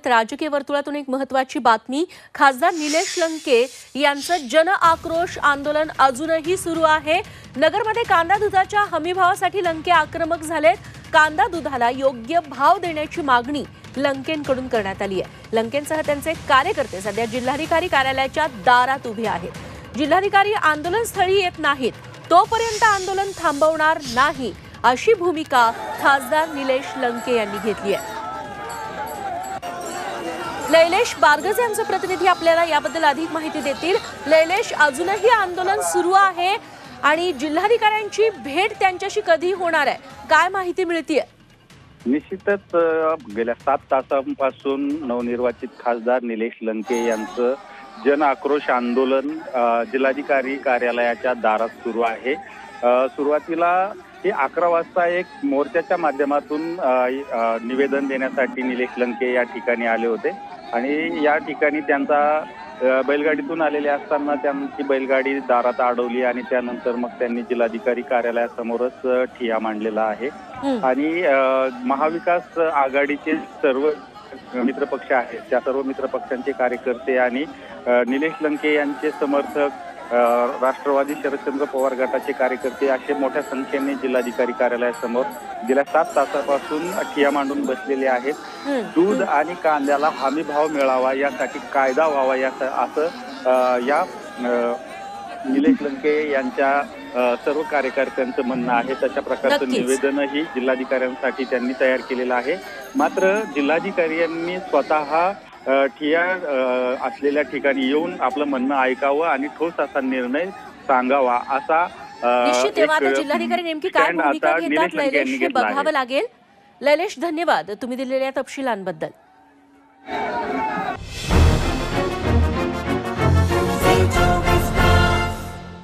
राजकीय वर्तुळातून एक महत्त्वाची बातमी। खासदार निलेश लंके यांचं जन आक्रोश आंदोलन अजूनही सुरू आहे। नगरमध्ये कांदा दुधाच्या हमीभावासाठी लंके आक्रमक झालेत। कांदा दुधाला योग्य भाव देण्याची मागणी लंकेंकडून करण्यात आली आहे। लंकेंसह त्यांचे कार्यकर्ते सध्या जिल्हाधिकारी कार्यालयाच्या दारात उभे आहेत। जिल्हाधिकारी आंदोलनस्थळी येत नाहीत तोपर्यंत आंदोलन थांबवणार नाही अशी भूमिका खासदार निलेश लंके यांनी घेतली आहे। लैलेश बारगज यांचे प्रतिनिधी आपल्याला याबद्दल अधिक माहिती देतील। लैलेश, अजूनही आंदोलन सुरू आहे आणि जिल्हाधिकाऱ्यांची भेट त्यांच्याशी कधी होणार आहे, काय माहिती मिळतेय? निश्चितच गेल्या 7 तासांपासून नवनिर्वाचित खासदार निलेश लंके यांचं जन आक्रोश आंदोलन जिल्हाधिकारी कार्यालयाच्या दारात सुरू आहे। सुरुवातीला हे 11 वाजता एक मोर्चाच्या माध्यमातून निवेदन देण्यासाठी निलेश लंके या ठिकाणी आले होते आणि या ठिकाणी त्यांचा बैलगाडीतून आलेले असताना त्यांची बैलगाडी दारात अडवली आणि त्यानंतर मग त्यांनी जिल्हाधिकारी कार्यालयासमोरच ठिय्या मांडलेला आहे। आणि महाविकास आघाडीचे सर्व मित्रपक्ष आहेत त्या सर्व मित्रपक्षांचे कार्यकर्ते आणि निलेश लंके यांचे समर्थक, राष्ट्रवादी शरदचंद्र पवार गटाचे कार्यकर्ते असे मोठ्या संख्येने जिल्हाधिकारी कार्यालयासमोर गेल्या 7 तासापासून ठिय्या मांडून बसलेले आहेत। दूध आणि कांद्याला हमी भाव मिळावा यासाठी कायदा व्हावा असं या निलेश लंके यांच्या सर्व कार्यकर्त्यांचं म्हणणं आहे। तशा प्रकारचं निवेदनही जिल्हाधिकाऱ्यांसाठी त्यांनी तयार केलेलं आहे। मात्र जिल्हाधिकाऱ्यांनी स्वतः ठिय्या असलेल्या ठिकाणी येऊन आपलं म्हणणं ऐकावं आणि ठोस असा निर्णय सांगावा असा जिल्हाधिकारी नेमकी काय भूमिका घेतात लैलेश हे बघावं लागेल। लैलेश, धन्यवाद तुम्ही दिलेल्या तपशिलांबद्दल।